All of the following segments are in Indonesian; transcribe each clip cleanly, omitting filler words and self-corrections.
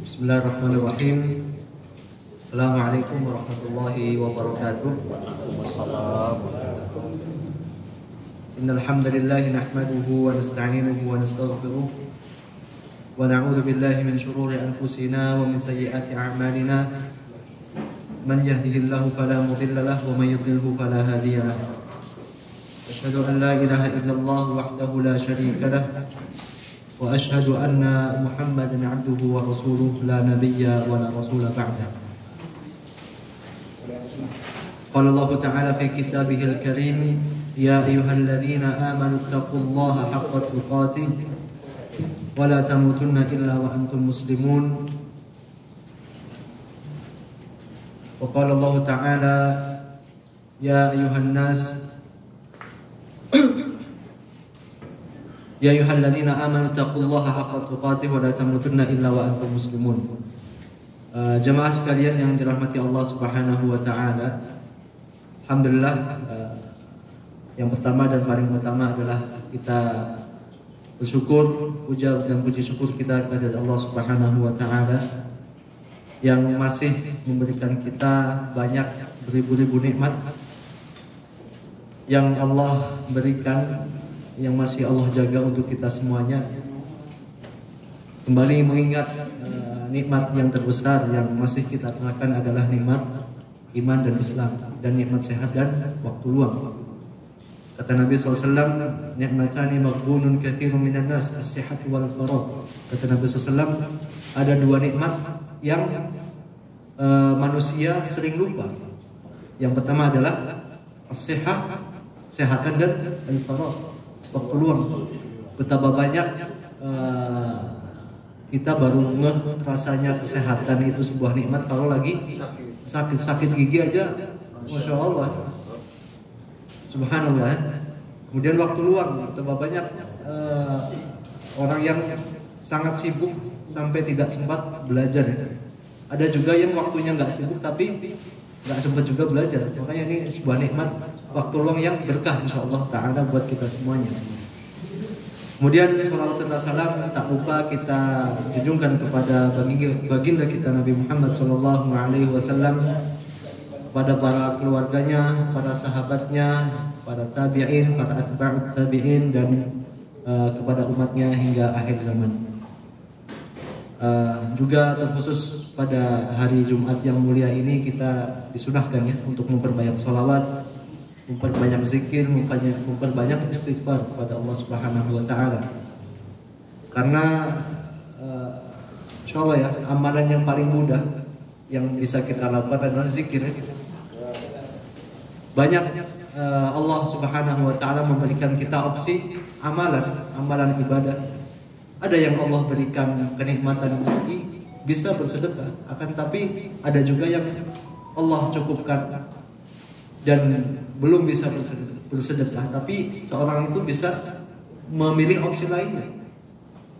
Bismillahirrahmanirrahim. Assalamualaikum warahmatullahi wabarakatuh. Innal hamdalillah nahmaduhu wa nasta'inuhu wa nastaghfiruh wa na'udzu billahi min shururi anfusina wa min sayyiati a'malina. Man yahdihillahu fala mudilla lahu wa man yudlilhu fala hadiya lahu. Asyhadu an la ilaha illallah wahdahu la syarika lahu wa asyhadu anna Muhammadan 'abduhu wa rasuluh la nabiyya wa la rasula ba'da. Qala Allah ta'ala fi kitabihil karim, ya ayyuhalladzina amanu taqullaha haqqa tuqatih wa la tamutunna illa wa antum muslimun. Wa qala Allah ta'ala, ya ayyuhan nas ya ayyuhalladzina amanu taqullaha haqqa tuqatih wa la tamutunna illa wa antum muslimun. Jemaah sekalian yang dirahmati Allah Subhanahu wa taala, alhamdulillah, yang pertama dan paling utama adalah kita bersyukur, puja dan puji syukur kita kepada Allah Subhanahu wa taala yang masih memberikan kita banyak beribu-ribu nikmat yang Allah berikan, yang masih Allah jaga untuk kita semuanya. Kembali mengingat nikmat yang terbesar yang masih kita rasakan adalah nikmat iman dan Islam, dan nikmat sehat dan waktu luang. Kata Nabi SAW, nikmatani maghbunun katsirun minan nas, as-sihat wal faragh. Kata Nabi SAW, ada dua nikmat yang manusia sering lupa. Yang pertama adalah as-sihat, kesehatan, dan al-faragh, waktu luang. Betapa banyak kita baru rasanya kesehatan itu sebuah nikmat kalau lagi sakit gigi aja, masya Allah, subhanallah. Kemudian waktu luang, betapa banyak orang yang sangat sibuk sampai tidak sempat belajar. Ada juga yang waktunya nggak sibuk tapi nggak sempat juga belajar. Makanya ini sebuah nikmat waktu luang yang berkah insyaallah ta'ala buat kita semuanya. Kemudian salawat serta salam tak lupa kita junjungkan kepada baginda kita Nabi Muhammad SAW, kepada para keluarganya, para sahabatnya, para tabi'in, para atba'ut tabi'in, dan kepada umatnya hingga akhir zaman. Juga terkhusus pada hari Jumat yang mulia ini kita disunahkan ya untuk memperbanyak sholawat, memperbanyak zikir, memperbanyak istighfar kepada Allah Subhanahu wa taala. Karena insyaallah ya, amalan yang paling mudah yang bisa kita lakukan adalah zikir. Banyak Allah Subhanahu wa taala memberikan kita opsi amalan ibadah. Ada yang Allah berikan kenikmatan rezeki, bisa bersedekah, akan tapi ada juga yang Allah cukupkan dan belum bisa bersedekah, tapi seorang itu bisa memilih opsi lainnya.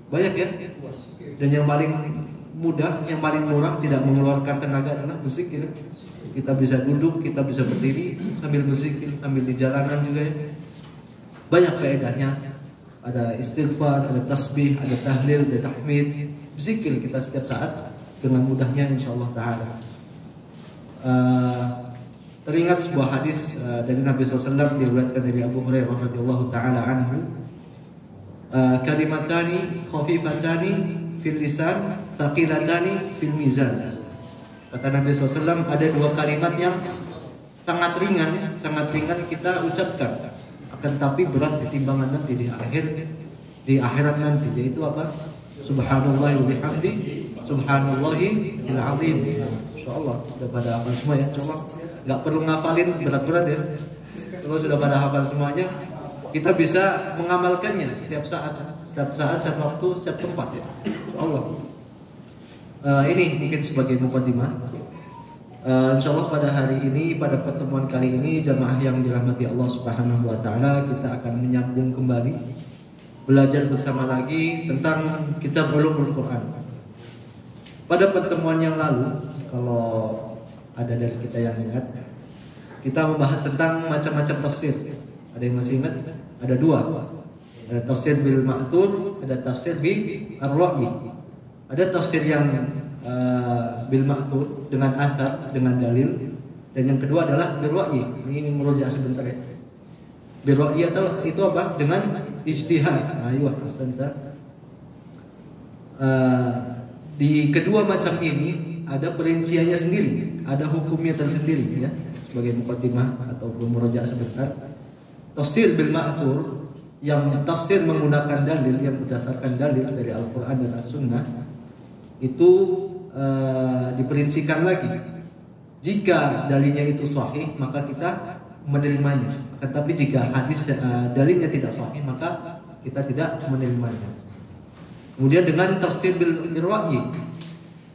Banyak ya. Dan yang paling mudah, yang paling murah, tidak mengeluarkan tenaga adalah berzikir. Kita bisa duduk, kita bisa berdiri sambil berzikir, sambil di jalanan juga ya. Banyak faedahnya. Ada istighfar, ada tasbih, ada tahlil, ada tahmid. Berzikir kita setiap saat dengan mudahnya insyaallah ta'ala. Teringat sebuah hadis dari Nabi SAW, diriwayatkan dari Abu Hurairah radhiyallahu taala anhu, kalimatani khafifatani fil lisan, thaqilatani fil mizan. Kata Nabi SAW, ada dua kalimat yang sangat ringan kita ucapkan, akan tapi berat di timbangan nanti di akhirat nanti, yaitu apa? Subhanallah wa bihamdi, subhanallahil azim. Insyaallah sudah pada hafal semua ya, insyaallah. Nggak perlu ngafalin berat-berat ya. Kalau sudah pada hafal semuanya, kita bisa mengamalkannya setiap saat, setiap waktu, setiap tempat ya. Allah. Ini mungkin sebagai mukadimah. Insyaallah pada hari ini, pada pertemuan kali ini, jamaah yang dirahmati Allah Subhanahu wa taala, kita akan menyambung kembali belajar bersama lagi tentang kitab Ulumul Quran. Pada pertemuan yang lalu, kalau ada dari kita yang ingat, kita membahas tentang macam-macam tafsir. Ada yang masih ingat? Ada dua. Ada tafsir bil ma'thur, ada tafsir bi ar-ra'yi. Ada tafsir yang bil ma'thur dengan athar, dengan dalil, dan yang kedua adalah bil ra'yi. Ini merujuk sebentar ya. Bil ra'yi itu apa? Dengan ijtihad. Ayuh, asanta. Di kedua macam ini ada perinciannya sendiri, ada hukumnya tersendiri ya. Sebagai muqaddimah ataupun merujuk sebentar. Tafsir bil ma'thur yang tafsir menggunakan dalil, yang berdasarkan dalil dari Al-Quran dan As-Sunnah, itu diperincikan lagi. Jika dalilnya itu sahih, maka kita menerimanya. Tetapi jika hadis dalilnya tidak sahih, maka kita tidak menerimanya. Kemudian dengan tafsir bil ra'yi,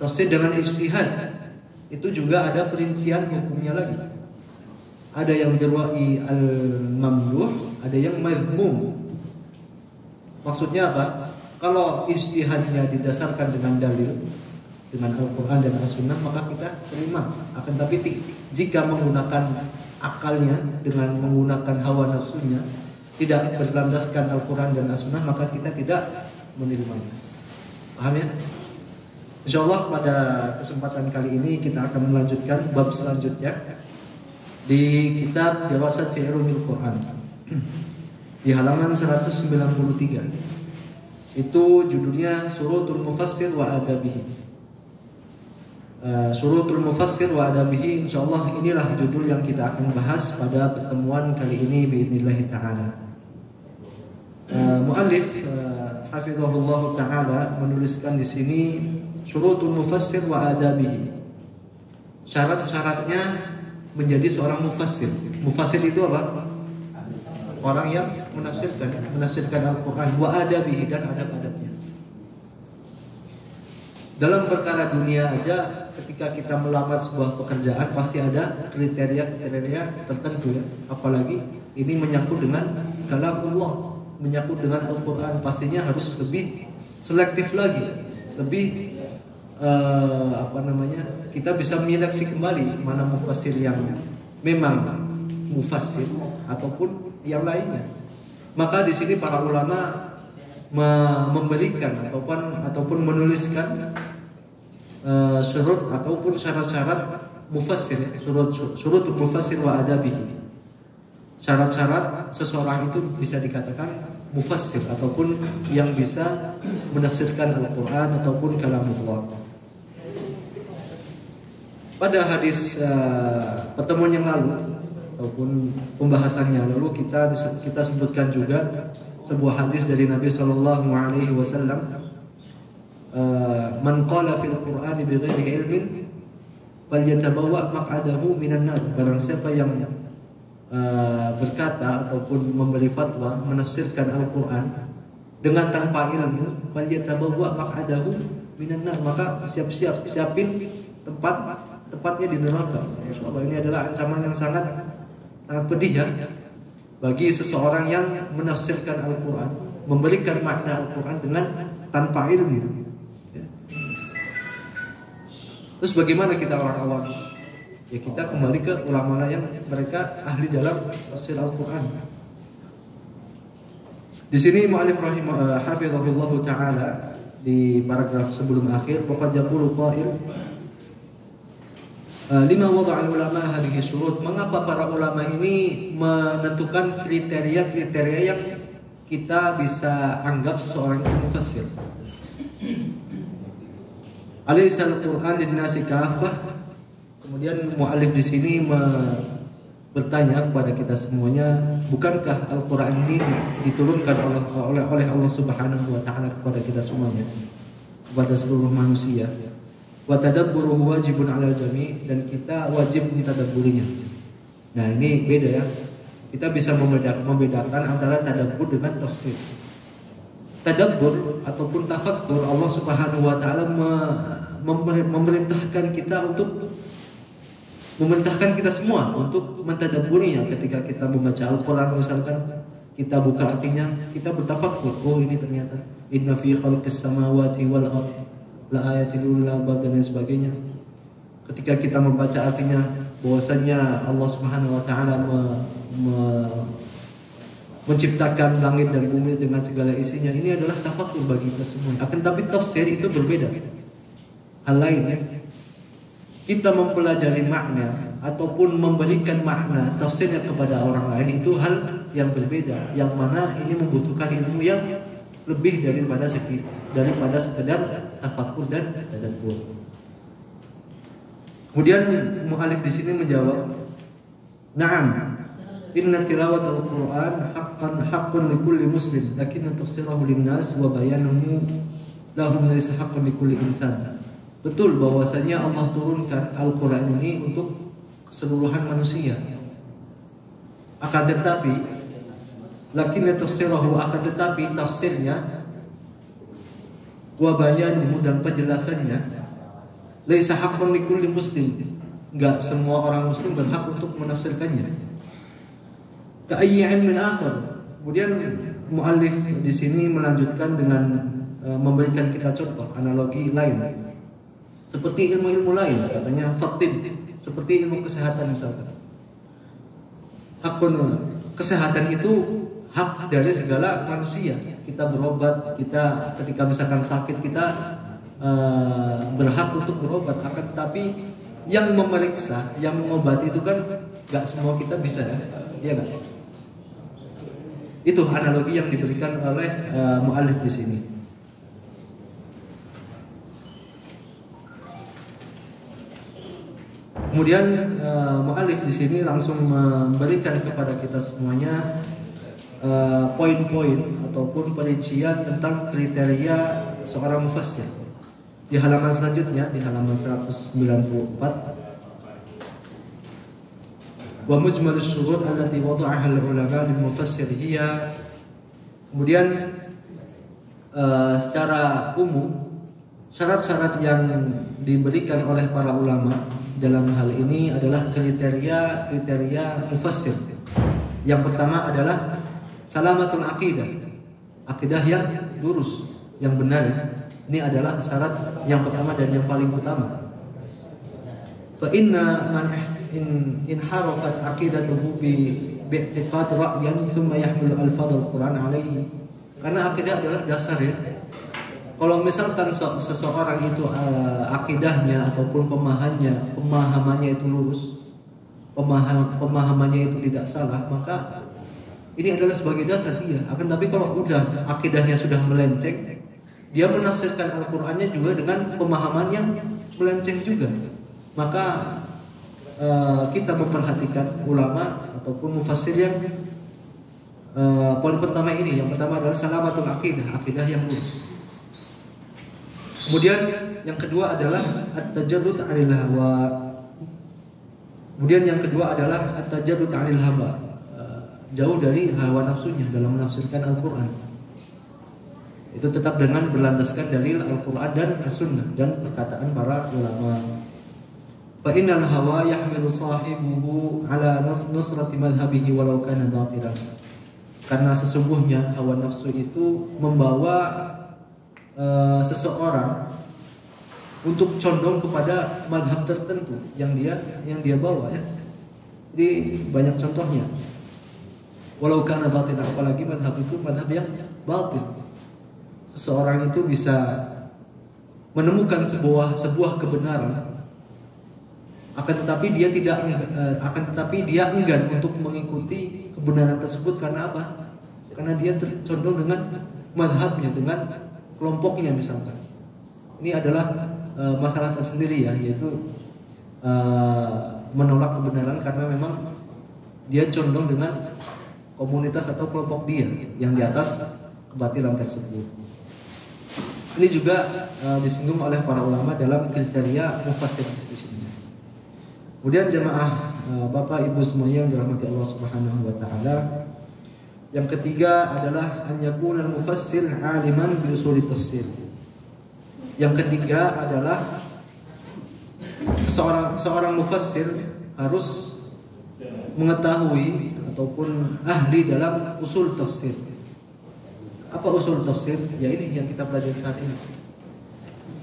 tafsir dengan ijtihad, itu juga ada perincian hukumnya lagi. Ada yang bil ra'yi al-mamduh, ada yang madhmum. Maksudnya apa? Kalau ijtihadnya didasarkan dengan dalil, dengan Al-Quran dan As-Sunnah, maka kita terima. Akan tapi jika menggunakan akalnya, dengan menggunakan hawa nafsunya, tidak berlandaskan Al-Quran dan As-Sunnah, maka kita tidak menerimanya. Paham ya? InsyaAllah pada kesempatan kali ini kita akan melanjutkan bab selanjutnya di kitab Dirasat fi Ulumil Quran di halaman 193. Itu judulnya Syurutul Mufassir wa Adabihi. Syurutul Mufassir wa Adabihi, insyaallah inilah judul yang kita akan bahas pada pertemuan kali ini biidznillah taala. Muallif hafizahullah taala menuliskan di sini Syurutul Mufassir wa Adabihi. Syarat-syaratnya menjadi seorang mufassir. Mufassir itu apa? Orang yang menafsirkan Al-Quran, wa adabihi, dan adab-adabnya. Dalam perkara dunia aja, ketika kita melamar sebuah pekerjaan pasti ada kriteria-kriteria tertentu ya. Apalagi ini menyangkut dengan kalamullah, menyangkut dengan Al-Quran, pastinya harus lebih selektif lagi, lebih kita bisa menyeleksi kembali mana mufassir yang memang mufassir ataupun yang lainnya. Maka di sini para ulama memberikan ataupun menuliskan syurut ataupun syarat-syarat mufassir, syurut mufassir wa adabihi. Syarat-syarat seseorang itu bisa dikatakan mufassir ataupun yang bisa menafsirkan Al-Quran ataupun kalamullah. Pada hadis pertemuan yang lalu ataupun pembahasannya lalu kita sebutkan juga sebuah hadis dari Nabi Shallallahu Alaihi Wasallam, man qala fil Quran bighairi ilmin falyatabawwa maq'adahu minan nar. Barang siapa yang berkata ataupun memberi fatwa menafsirkan Al-Quran dengan tanpa ilmu, falyatabawwa maq'adahu minan nar, maka siapin tempatnya di neraka. Insyaallah ini adalah ancaman yang sangat pedih ya bagi seseorang yang menafsirkan Al-Quran, memberikan makna Al-Quran dengan tanpa ilmu ya. Terus bagaimana kita orang awam? Ya kita kembali ke ulama yang mereka ahli dalam tafsir Al-Quran. Di sini mu'allif hafizahullah ta'ala di paragraf sebelum akhir, waqad yaqulu qa'il lima wada'al ulama hadhihi syurut. Mengapa para ulama ini menentukan kriteria-kriteria yang kita bisa anggap seseorang itu mufassir? Alaisal Qur'an linnasi kafah. Kemudian mu'allif di sini bertanya kepada kita semuanya, bukankah Al-Qur'an ini diturunkan oleh Allah Subhanahu wa taala kepada kita semuanya, kepada seluruh manusia? Wa tadabburuhu wajibun 'alal jami', dan kita wajib mentadabburinya. Nah, ini beda ya. Kita bisa membedakan antara tadabbur dengan tafsir. Tadabbur ataupun tafakkur, Allah Subhanahu wa taala memerintahkan kita semua untuk mentadabburinya. Ketika kita membaca Al-Qur'an misalkan, kita buka artinya, kita bertafakkur, oh ini ternyata inna fi khalqis samawati wal ardh la ayatil ulil albab dan lain sebagainya. Ketika kita membaca artinya bahwasanya Allah Subhanahu wa taala menciptakan langit dan bumi dengan segala isinya. Ini adalah tafakur bagi kita semua. Akan tapi tafsir itu berbeda. Hal lainnya, kita mempelajari makna ataupun memberikan makna tafsirnya kepada orang lain itu hal yang berbeda, yang mana ini membutuhkan ilmu yang lebih daripada sekedar tafakur dan tadabbur. Kemudian mu'alif di sini menjawab, "Na'am, inna tilawatal Qur'an haqqun likulli muslim, lakinna tafsirahu linnas wa bayanuhu lahum laysa haqqun likulli insan." Betul bahwasanya Allah turunkan Al-Qur'an ini untuk keseluruhan manusia. Akan tetapi lakinna tafsirahu, akan tetapi tafsirnya wa bayanuhu, dan penjelasannya, laisa haqqun likulli muslim, enggak semua orang muslim berhak untuk menafsirkannya. Ka'ayyi ilmin akhar. Kemudian muallif di sini melanjutkan dengan memberikan kita contoh analogi lain. Seperti ilmu-ilmu lain, katanya faktib, seperti ilmu kesehatan misalkan. Hakun, kesehatan itu hak dari segala manusia. Kita berobat, kita ketika misalkan sakit kita berhak untuk berobat. Akan tetapi yang memeriksa, yang mengobati itu kan gak semua kita bisa, ya gak? Itu analogi yang diberikan oleh muallif di sini. Kemudian muallif di sini langsung memberikan kepada kita semuanya poin-poin ataupun perincian tentang kriteria seorang mufassir. Di halaman selanjutnya, di halaman 194, wa mujmalus syurut allati wada'aha al-ulama lil mufassir hiya. Kemudian secara umum syarat-syarat yang diberikan oleh para ulama dalam hal ini adalah kriteria mufassir. Yang pertama adalah salamatul aqidah, akidah yang lurus, yang benar. Ini adalah syarat yang pertama dan yang paling utama. Fa inna man in harafat aqidatuhu bi i'tiqad ra'yan thumma yahmilu alfadh al-Qur'an alaihi. Karena akidah adalah dasar, ya. Kalau misalkan seseorang itu akidahnya ataupun pemahamannya itu lurus, pemahamannya itu tidak salah, maka ini adalah sebagai dasar dia. Akan tapi kalau udah akidahnya sudah melenceng, dia menafsirkan Al-Qur'annya juga dengan pemahaman yang melenceng juga, maka kita memperhatikan ulama ataupun mufassir yang poin pertama ini. Yang pertama adalah salamatul aqidah, akidah yang lurus. Kemudian yang kedua adalah at-tajarrud 'anil hawa. Kemudian yang kedua adalah at-tajarrud 'anil hawa, jauh dari hawa nafsunya dalam menafsirkan Al-Qur'an. Itu tetap dengan berlandaskan dalil Al-Qur'an dan As-Sunnah dan perkataan para ulama. Fa innal hawa yahmilu sahibuhu 'ala nusrati madhhabihi walau kana batilan. Karena sesungguhnya hawa nafsu itu membawa seseorang untuk condong kepada madhab tertentu yang dia bawa, ya. Jadi banyak contohnya. Walau kana batil, apalagi madhab itu madhab yang batil. Seseorang itu bisa menemukan sebuah kebenaran, akan tetapi dia enggan untuk mengikuti kebenaran tersebut. Karena apa? Karena dia tercondong dengan madhabnya, dengan kelompoknya misalkan. Ini adalah masalah tersendiri, ya, yaitu menolak kebenaran karena memang dia condong dengan komunitas atau kelompok dia yang di atas kebatilan tersebut. Ini juga disinggung oleh para ulama dalam kriteria mufassir di sini. Kemudian jemaah Bapak Ibu semuanya yang dirahmati Allah Subhanahu wa taala, yang ketiga adalah an yakuna al-mufassir 'aliman bi usul tafsir. Yang ketiga adalah seorang mufassir harus mengetahui ataupun ahli dalam usul tafsir. Apa usul tafsir? Ya ini yang kita pelajari saat ini.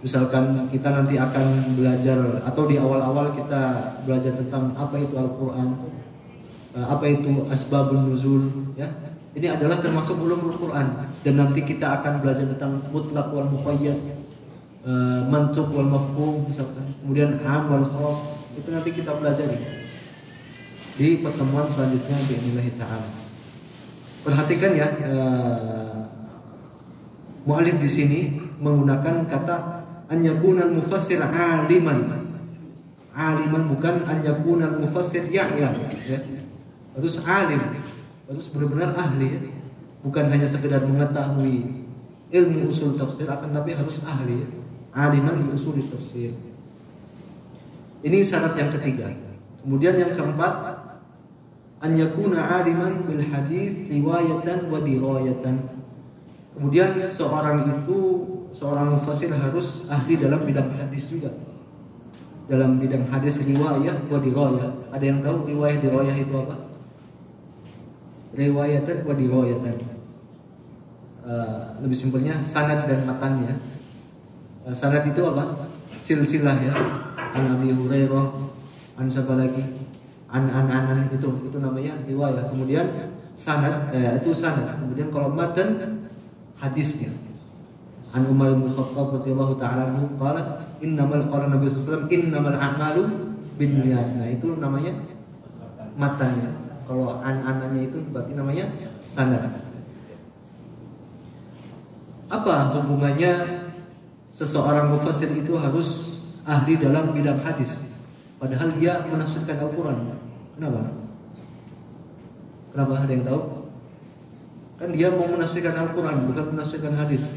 Misalkan kita nanti akan belajar atau di awal-awal kita belajar tentang apa itu Al-Qur'an, apa itu asbabun nuzul, ya. Ini adalah termasuk ulumul Quran, dan nanti kita akan belajar tentang mutlaq wal muqayyad, mantuq wal mafhum misalkan, kemudian am wal khas. Itu nanti kita pelajari di pertemuan selanjutnya bi'idznillah ta'ala. Perhatikan ya, mu'alif di sini menggunakan kata an yakunal mufassir aliman. Aliman, bukan an yakunal mufassir ya'lam ya. Harus alim, harus benar-benar ahli ya. Bukan hanya sekedar mengetahui ilmu usul tafsir, akan tapi harus ahli ya. Aliman bi usul tafsir. Ini syarat yang ketiga. Kemudian yang keempat, an yakuna aliman bil hadits riwayatan wa dirayatan. Kemudian seorang mufassir harus ahli dalam bidang hadis juga. Dalam bidang hadis riwayah wa dirayah. Ada yang tahu riwayah dirayah itu apa? Riwayatan wa dirayatan. Lebih simpelnya sanad dan matannya. Sanad itu apa? Silsilah ya. An Abi Hurairah, an siapa lagi? An itu namanya riwayah. Kemudian sanad itu sanad. Kemudian kalau matan hadisnya. An Umar bin Khattab radhiyallahu ta'ala anhu qala innamal qala Nabi sallallahu alaihi wasallam innamal a'malu binniyat. Nah, itu namanya matannya. Kalau an-anannya itu berarti namanya sanad. Apa hubungannya seseorang mufassir itu harus ahli dalam bidang hadis, padahal dia menafsirkan Al-Quran? Kenapa? Kenapa, ada yang tahu? Kan dia mau menafsirkan Al-Quran, bukan menafsirkan hadis.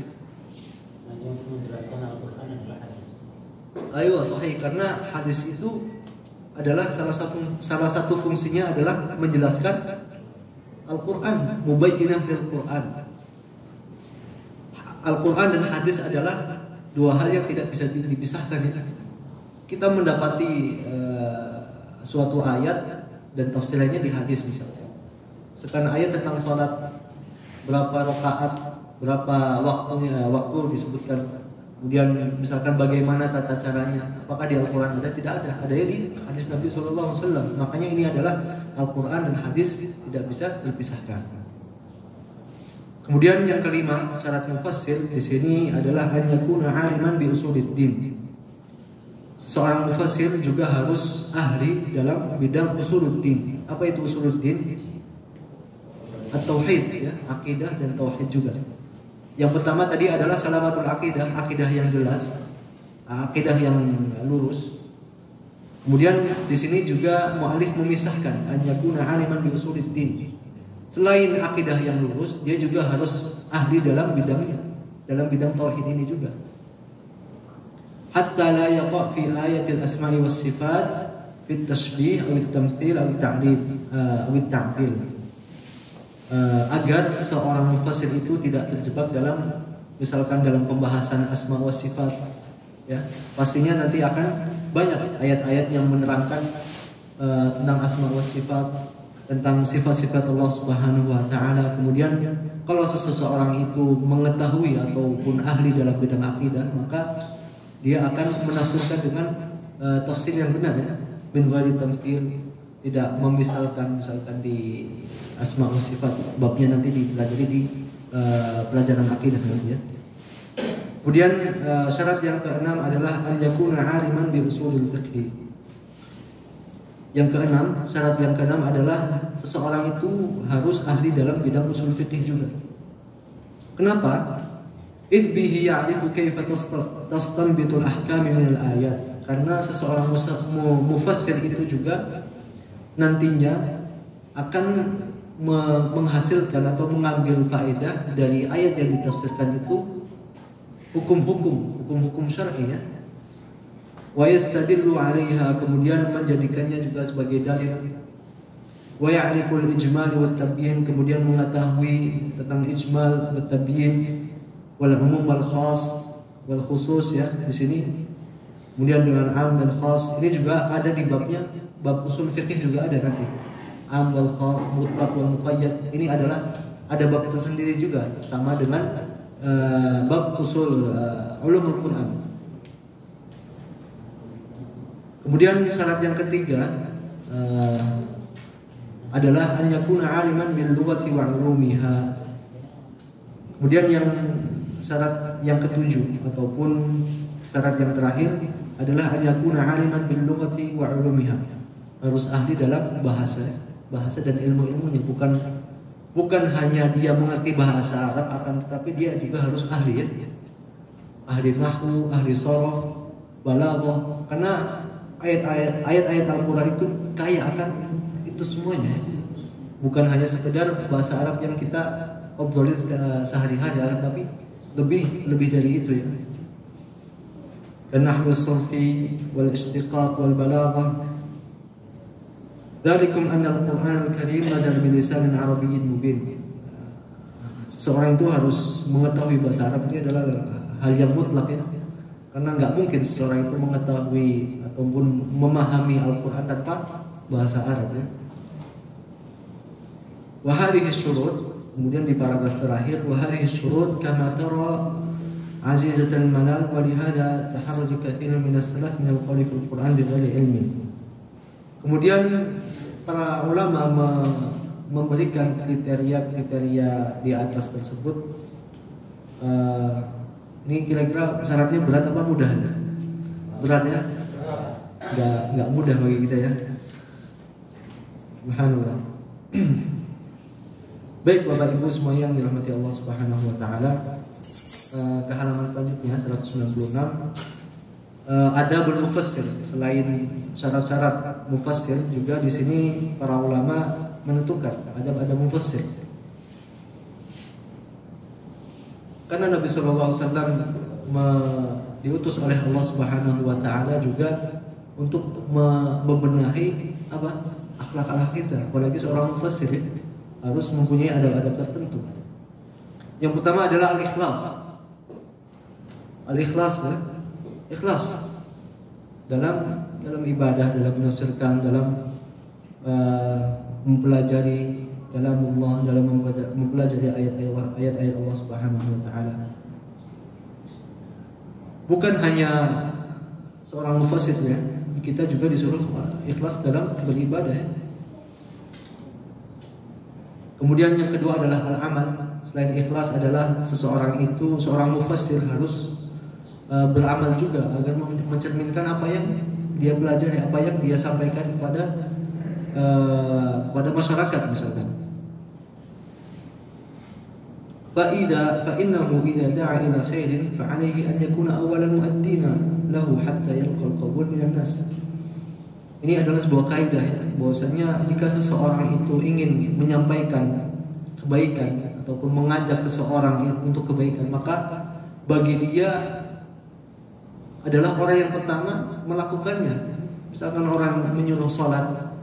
Hanya menjelaskan Al-Quran adalah hadis. Ayo, sahih, karena hadis itu adalah salah satu fungsinya adalah menjelaskan Al-Quran, mubayyinah lil Quran. Al-Quran dan hadis adalah dua hal yang tidak bisa dipisahkan ya. Kita mendapati suatu ayat dan tafsirannya di hadis misalnya. Sekarang ayat tentang sholat, berapa rakaat, berapa waktu disebutkan. Kemudian misalkan bagaimana tata caranya, apakah di Al-Quran ada? Tidak ada. Adanya di hadis Nabi SAW. Makanya ini adalah Al-Quran dan hadis tidak bisa dipisahkan. Kemudian yang kelima, syarat mufassir di sini adalah an yakuna aliman bi usuluddin. Seorang mufassir juga harus ahli dalam bidang usuluddin. Apa itu usuluddin? At-tauhid ya, akidah dan tauhid juga. Yang pertama tadi adalah salamatul akidah, akidah yang jelas, akidah yang lurus. Kemudian di sini juga mu'alif memisahkan an yakuna aliman bi usuluddin. Selain akidah yang lurus, dia juga harus ahli dalam bidangnya, dalam bidang tauhid ini juga. Hatta la yaqa fi ayatil asma'i was sifat fi at-tashbih aw at-tamtsil aw at-ta'rif aw at-ta'til. Agar seseorang mufassir itu tidak terjebak dalam misalkan dalam pembahasan asma wa sifat ya. Pastinya nanti akan banyak ayat-ayat yang menerangkan tentang asma wa sifat, tentang sifat-sifat Allah Subhanahu wa taala. Kemudian kalau seseorang itu mengetahui ataupun ahli dalam bidang akidah, maka dia akan menafsirkan dengan tafsir yang benar ya. Min ghairi tamtsil, tidak memisalkan misalkan di asma wa sifat. Babnya nanti dipelajari di pelajaran akidah ya. Kemudian syarat yang keenam adalah an yakuna aliman bi usulil fiqh. Yang keenam, syarat yang keenam adalah seseorang itu harus ahli dalam bidang usul fikih juga. Kenapa? Idh bihi ya'rifu kaifa tastanbitul ahkam min al-ayat. Karena seseorang mufassir itu juga nantinya akan menghasilkan atau mengambil faedah dari ayat yang ditafsirkan itu hukum-hukum syar'i ya. Wa yastadillu 'alaiha, kemudian menjadikannya juga sebagai dalil. Wa ya'riful ijmal wat tabyin, kemudian mengetahui tentang ijmal wat tabyin, wal umum wal khas wal khusus ya di sini. Kemudian dengan am dan khas, ini juga ada di babnya, bab usul fikih juga ada nanti. Am wal khas, mutlaq wal muqayyad, ini adalah ada bab tersendiri juga sama dengan bab usul ulumul Quran. Kemudian syarat yang ketiga, adalah an yakuna aliman bil lughati wa ulumiha. Kemudian yang syarat yang ketujuh ataupun syarat yang terakhir adalah an yakuna aliman bil lughati wa ulumiha. Harus ahli dalam bahasa dan ilmu-ilmunya, bukan hanya dia mengerti bahasa Arab, akan tetapi dia juga harus ahli, ya. Ahli nahwu, ahli shorof, balaghah, karena ayat-ayat Al-Qur'an itu kaya akan itu semuanya. Bukan hanya sekedar bahasa Arab yang kita obrolin sehari-hari, tapi lebih dari itu, ya. Dan nahwu as-sarfi wal istiqaq wal balaghah. Dzalikum anna al-Qur'an al-Karim nazala bil lisanin arabiyyin mubin. Seseorang itu harus mengetahui bahasa Arab, ini adalah hal yang mutlak, ya. Karena nggak mungkin seseorang itu mengetahui ataupun memahami Al-Quran tanpa bahasa Arab, ya. Wa hadhihi syurut, kemudian di paragraf terakhir, wa hadhihi syurut kama tara azizatul manal wa lihada taharraj katsirun min as-salaf min al-qawli fil Qur'an bi ghairi ilmin. Kemudian para ulama memberikan kriteria di atas tersebut. Ini kira-kira syaratnya berat apa mudah? Berat, ya? Nggak mudah bagi kita, ya. Subhanallah. Baik Bapak Ibu semua yang dirahmati Allah Subhanahu wa taala, ke halaman selanjutnya 196. Adabul mufassir. Selain syarat-syarat mufassir, juga di sini para ulama menentukan adab mufassir. Karena Nabi Shallallahu Alaihi Wasallam diutus oleh Allah Subhanahu Wa Taala juga untuk membenahi akhlak kita. Apalagi seorang mufassir, ya, harus mempunyai adab-adab tertentu. Yang pertama adalah al-ikhlas. Al-ikhlas, ya. Ikhlas dalam ibadah, dalam menafsirkan, dalam mempelajari kalam Allah, dalam mempelajari ayat-ayat Allah Subhanahu wa taala. Bukan hanya seorang mufassir, ya, kita juga disuruh ikhlas dalam beribadah, ya. Kemudian yang kedua adalah al-amal. Selain ikhlas adalah seorang mufassir harus beramal juga agar mencerminkan apa yang dia pelajari, apa yang dia sampaikan kepada masyarakat, misalkan. فإنه إذا دعا إلى خير فعليه أن يكون أول المؤدين له حتى يلقى القبول من الناس. Ini adalah sebuah kaidah, ya, bahwasanya jika seseorang itu ingin menyampaikan kebaikan ataupun mengajak seseorang untuk kebaikan, maka bagi dia adalah orang yang pertama melakukannya. Misalkan orang menyuruh sholat,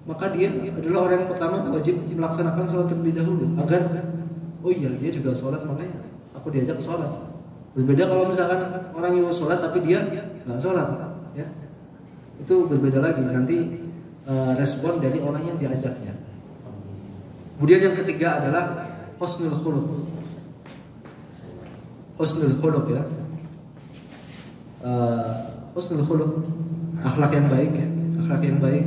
maka dia adalah orang yang pertama wajib melaksanakan sholat terlebih dahulu, agar oh iya dia juga sholat, makanya aku diajak sholat. Berbeda kalau misalkan orang yang sholat tapi dia nggak sholat, ya, itu berbeda lagi. Nanti respon dari orang yang diajaknya. Kemudian yang ketiga adalah husnul khuluq. Husnul khuluq, ya. Husnul khuluq, akhlak yang baik, ya. Akhlak yang baik.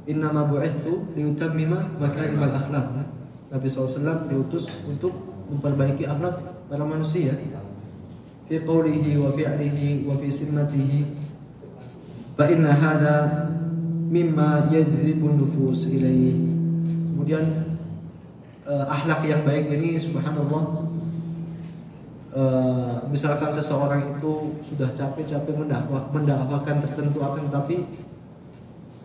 Innama bu'ithtu liyutammima makarimal akhlaq. Nabi SAW diutus untuk memperbaiki akhlak para manusia. Fi qawlihi wa fi'lihi wa fi simmatihi. Fa inna hadha mimma yadhibun nufus ilaihi. Kemudian akhlak yang baik ini, subhanallah, misalkan seseorang itu sudah capek-capek mendakwakan tertentu, akan tapi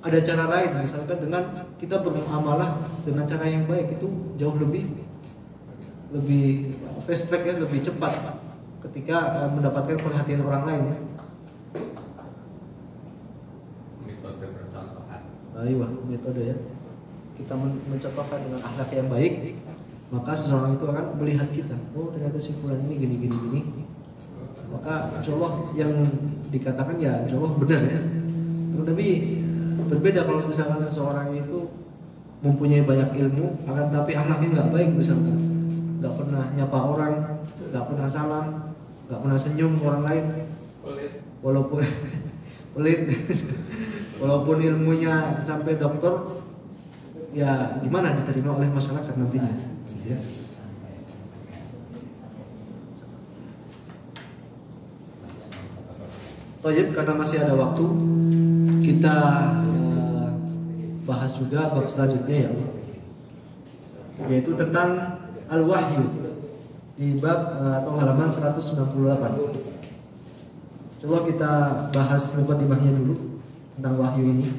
ada cara lain, misalkan dengan kita bermuamalah dengan cara yang baik, itu jauh lebih fast track, ya, lebih cepat ketika mendapatkan perhatian orang lain, ya. Metode percontohan. Metode, ya. Kita mencontohkan dengan akhlak yang baik, maka seseorang itu akan melihat kita, oh ternyata si fulan ini gini, maka insyaallah yang dikatakan ya insyaallah benar, ya. Tapi berbeda kalau misalkan seseorang itu mempunyai banyak ilmu, akan tapi akhlaknya nggak baik, misalkan nggak pernah nyapa orang, nggak pernah salam, nggak pernah senyum ke orang lain, walaupun pelit, Walaupun ilmunya sampai doktor, ya gimana diterima oleh masyarakat nantinya, ya. Toyib, karena masih ada waktu, kita bahas juga bab selanjutnya, ya, yaitu tentang al-wahyu di bab atau halaman 198. Coba kita bahas muqaddimahnya dulu tentang wahyu ini.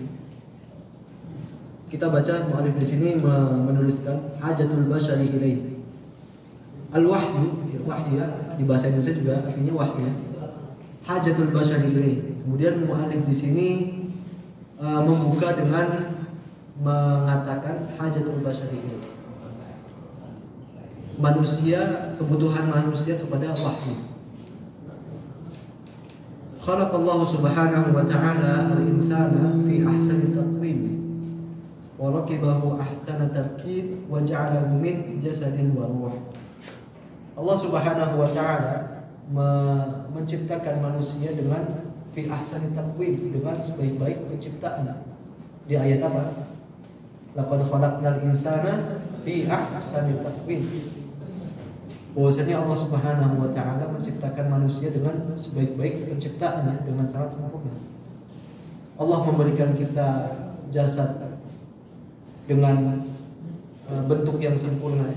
Kita baca mu'alif di sini menuliskan hajatul basyari ilaih. Al-wahyu, wahyu ya, di bahasa Indonesia juga artinya wahyu. Hajatul basyari ilaih. Kemudian mu'alif di sini membuka dengan mengatakan hajatul basyari ilaih. Manusia, kebutuhan manusia kepada wahyu. Khalaqallahu subhanahu wa ta'ala al-insana fi ahsani taqwim wa rakibahu ahsana tarkib wa ja'alahu min jasadin wa ruh. Allah subhanahu wa ta'ala menciptakan manusia dengan fi ahsani taqwim, dengan sebaik-baik penciptaan. Di ayat apa? Laqad khalaqnal insana fi ahsani taqwim. Bahwasanya Allah Subhanahu wa ta'ala menciptakan manusia dengan sebaik-baik penciptaannya, dengan sangat sempurna. Allah memberikan kita jasad dengan bentuk yang sempurna,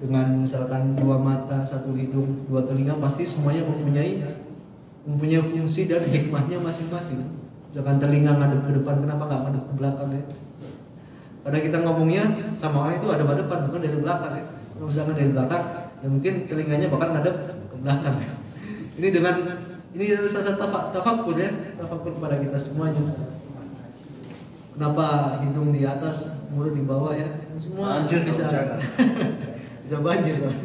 dengan misalkan 2 mata, 1 hidung, 2 telinga, pasti semuanya mempunyai fungsi dan hikmahnya masing-masing. Misalkan telinga ngadep ke depan, kenapa nggak ngadep ke belakang, ya? Padahal kita ngomongnya sama orang itu ada pada depan, bukan dari belakang, ya. Kalau misalkan dari belakang, ya mungkin telinganya bakal ngadep ke belakang. Ini salah satu tafakur, ya, tafakur kepada kita semuanya. Kenapa hidung di atas, mulut di bawah, ya? Semua banjir bisa bisa banjir, loh.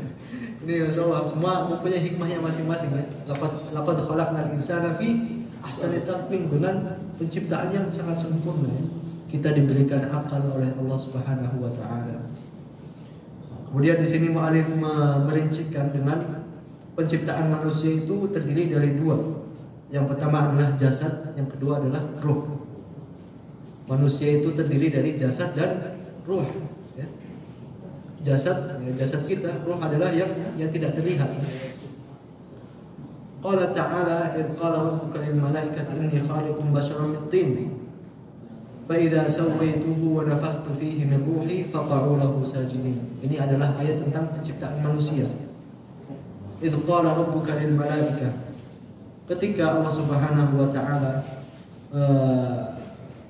Ini Masya Allah, semua mempunyai hikmahnya masing-masing, ya. Laqad khalaqnal insana fi ahsani taqwim, dengan penciptaan yang sangat sempurna, ya. Kita diberikan akal oleh Allah Subhanahu wa ta'ala. Kemudian di sini mu'alif merincikan dengan penciptaan manusia itu terdiri dari 2. Yang pertama adalah jasad, yang kedua adalah ruh. Manusia itu terdiri dari jasad dan ruh, ya. Jasad kita, ruh adalah yang tidak terlihat. Qala ta'ala id qala rabbuka lil malaikati inni khaliqun basharan min tin fa idza sawaituhu wa nafakhtu fihi min ruhi faqa'u lahu sajidin. Ini adalah ayat tentang penciptaan manusia. Id qala rabbuka lil malaikati, ketika Allah Subhanahu wa ta'ala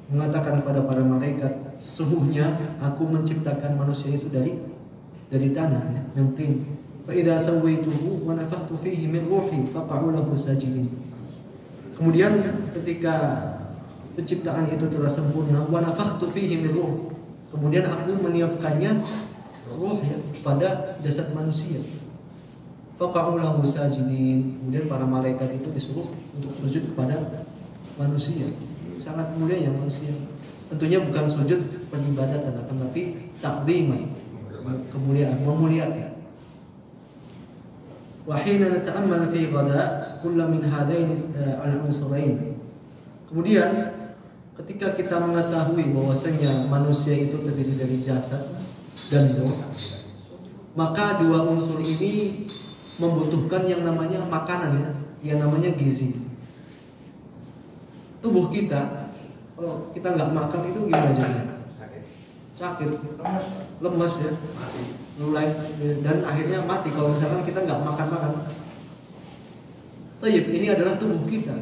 mengatakan kepada para malaikat, sesungguhnya aku menciptakan manusia itu dari tanah, ya, yang tin. Fa idza sawaituhu wa nafakhtu fihi min ruhi faqa'u lahu sajidin. Kemudian ketika penciptaan itu telah sempurna, wa nafakhtu fihi min ruh, kemudian aku meniupkannya ruh, ya, pada jasad manusia. Faqa'u lahu sajidin. Kemudian para malaikat itu disuruh untuk sujud kepada manusia. Sangat mulia ya manusia. Tentunya bukan sujud peribadatan, akan tapi takdiman, kemuliaan, memuliakan. Wa hina nata'ammal fi ghada kull min hadain al-unsurain. Kemudian ketika kita mengetahui bahwasanya manusia itu terdiri dari jasad dan ruh, maka 2 unsur ini membutuhkan yang namanya makanan, ya, yang namanya gizi. Tubuh kita, kalau kita nggak makan itu gimana jadinya? Sakit, lemes, ya, mulai, dan akhirnya mati kalau misalkan kita nggak makan. Tayyib, ini adalah tubuh kita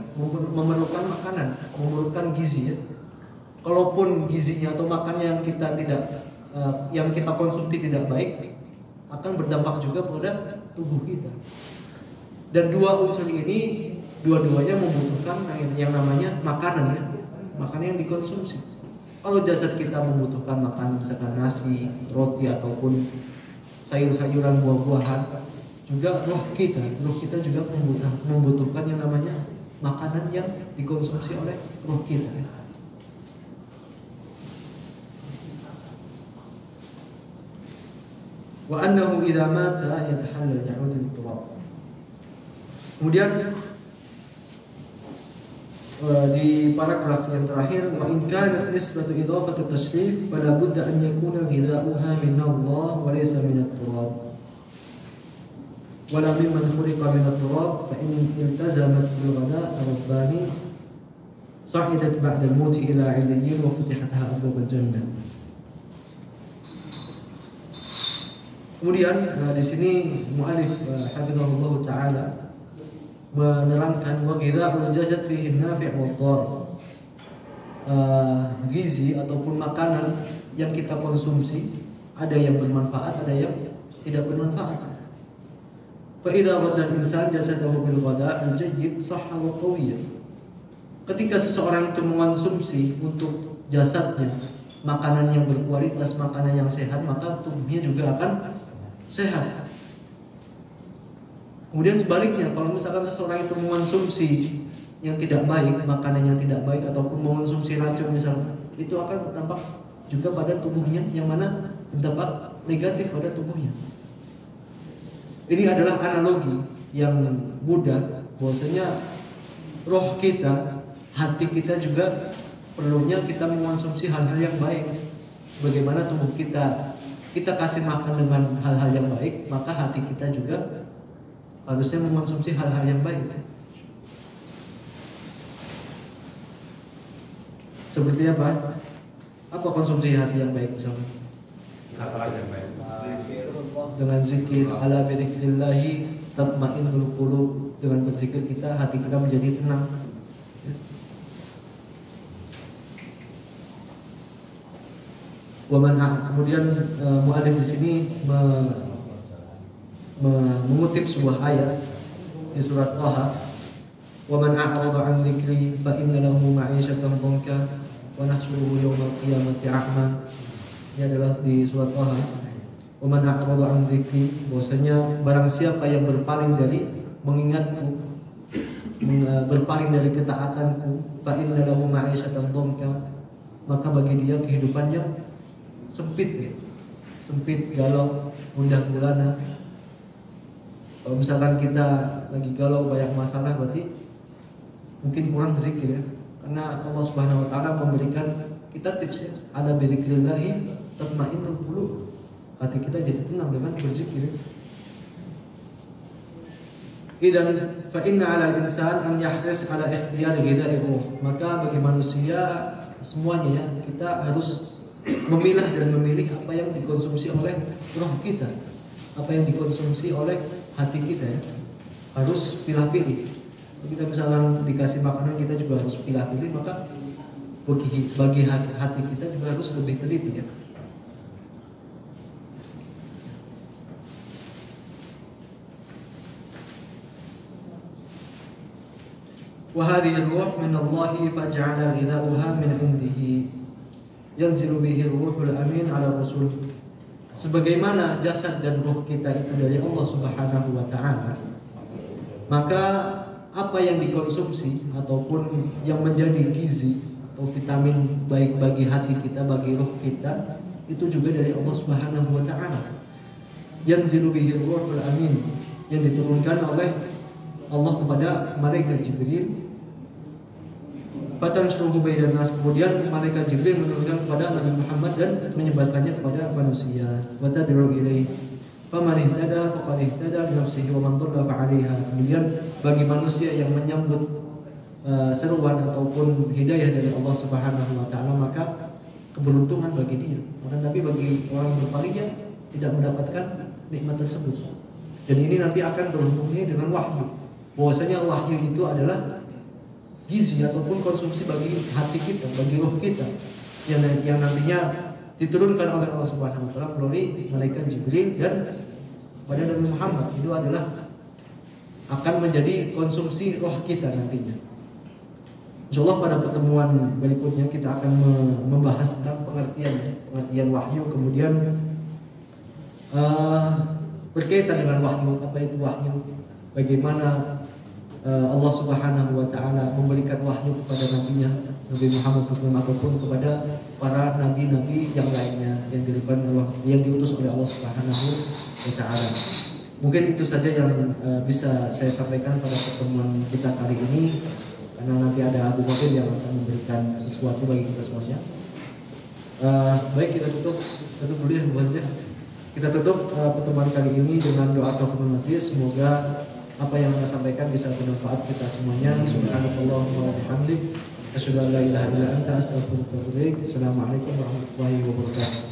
memerlukan makanan, memerlukan gizi, ya. Kalaupun gizinya atau makannya yang kita konsumsi tidak baik, akan berdampak juga pada tubuh kita. Dan 2 unsur ini dua-duanya membutuhkan yang namanya makanan, ya, makanan yang dikonsumsi. Kalau jasad kita membutuhkan makan misalkan nasi, roti ataupun sayur-sayuran, buah-buahan, juga roh kita juga membutuhkan yang namanya makanan yang dikonsumsi oleh roh kita. Wa annahu idza mata yatahallal ya'udu lit-turab. Kemudian di paragraf yang terakhir, wa in kanat nisbatu idafatu tashrif fala budda an yakuna ghidha'uha min Allah wa laysa min at-turab wala mimman khuliqa min at-turab fa in iltazamat bil ghada' ar-rabbani sa'idat ba'da al-maut ila 'iliyyin wa futihatha abwab al-jannah. Kemudian di sini mu'alif hafizahullah taala menerangkan wa ghidha'ul jasad fihi nafi' wa dhar. Gizi ataupun makanan yang kita konsumsi ada yang bermanfaat, ada yang tidak bermanfaat. Fa idza ghadha al-insan jasadahu bil ghada' al-jayyid sahha wa qawiyya. Ketika seseorang itu mengonsumsi untuk jasadnya makanan yang berkualitas, makanan yang sehat, maka tubuhnya juga akan sehat. Kemudian sebaliknya, kalau misalkan seseorang itu mengonsumsi yang tidak baik, makanan yang tidak baik, ataupun mengonsumsi racun misalnya, itu akan berdampak juga pada tubuhnya, yang mana berdampak negatif pada tubuhnya. Ini adalah analogi yang mudah, bahwasanya roh kita, hati kita juga perlunya kita mengonsumsi hal-hal yang baik. Bagaimana tubuh kita kasih makan dengan hal-hal yang baik, maka hati kita juga harusnya mengonsumsi hal-hal yang baik. Seperti apa? Apa konsumsi hati yang baik misalnya? Hal-hal yang baik. Dengan zikir, ala bidzikrillahi tatma'innul qulub. Dengan berzikir kita, hati kita menjadi tenang. Kemudian mu'alif di sini mengutip sebuah ayat di surat Taha, wa man a'rada 'an dzikri fa inna lahu ma'isyatan dhanka wa nahsyuruhu yawmal qiyamati a'ma. Ini adalah di surat Taha. Wa man a'rada 'an dzikri, bahwasanya barang siapa yang berpaling dari mengingatku, berpaling dari ketaatanku, fa inna lahu ma'isyatan dhanka, maka bagi dia kehidupan yang sempit, galau, gundah gulana. Kalau misalkan kita lagi galau banyak masalah, berarti mungkin kurang zikir ya. Karena Allah Subhanahu wa taala memberikan kita tips ya, ala bidzikrillahi tatma'innul qulub. Hati kita jadi tenang dengan berzikir. Idan fa inna 'ala al-insan an yahris 'ala ikhtiyar ghidha'i ruh. Maka bagi manusia semuanya ya, kita harus memilah dan memilih apa yang dikonsumsi oleh roh kita, apa yang dikonsumsi oleh hati kita ya. Harus pilih-pilih. Kita misalnya dikasih makanan, kita juga harus pilih-pilih, maka bagi hati kita juga harus lebih teliti ya. Wa hadhihi ar-ruh min Allah faj'ala ghidha'uha min 'indihi yanzilu bihi ar-ruhul amin 'ala rasul. Sebagaimana jasad dan ruh kita itu dari Allah Subhanahu wa taala, maka apa yang dikonsumsi ataupun yang menjadi gizi atau vitamin baik bagi hati kita, bagi ruh kita, itu juga dari Allah Subhanahu wa taala. Yanzilu bihi ar-ruhul amin, yang diturunkan oleh Allah kepada malaikat Jibril. Fatanshruhu bainan nas, kemudian malaikat Jibril menurunkan kepada Nabi Muhammad dan menyebarkannya kepada manusia. Wa tad'u ilaihi faman ihtada faqad ihtada li nafsihi wa man dhalla fa 'alaiha. Kemudian bagi manusia yang menyambut seruan ataupun hidayah dari Allah Subhanahu wa taala, maka keberuntungan bagi dia. Tapi bagi orang berpaling yang tidak mendapatkan nikmat tersebut. Dan ini nanti akan berhubungi dengan wahyu. Bahwasanya wahyu itu adalah gizi ataupun konsumsi bagi hati kita, bagi ruh kita, yang nantinya diturunkan oleh Allah Subhanahu wa taala melalui malaikat Jibril dan pada Nabi Muhammad. Itu adalah akan menjadi konsumsi roh kita nantinya. Insyaallah pada pertemuan berikutnya kita akan membahas tentang pengertian wahyu, kemudian berkaitan dengan wahyu, apa itu wahyu, bagaimana Allah Subhanahu wa taala memberikan wahyu kepada nabinya Nabi Muhammad SAW ataupun kepada para nabi-nabi yang lainnya yang diutus oleh Allah Subhanahu wa taala. Mungkin itu saja yang bisa saya sampaikan pada pertemuan kita kali ini. karena nanti ada Abu Bakar yang akan memberikan sesuatu bagi kita semuanya. Baik, kita tutup dulu ya buatnya. Kita tutup pertemuan kali ini dengan doa kafaratul majlis. Semoga apa yang kita sampaikan bisa bermanfaat kita semuanya. Subhanallahumma wa bihamdik, asyhadu an la ilaha illa anta, astaghfiruka wa atubu ilaik. Assalamualaikum warahmatullahi wabarakatuh.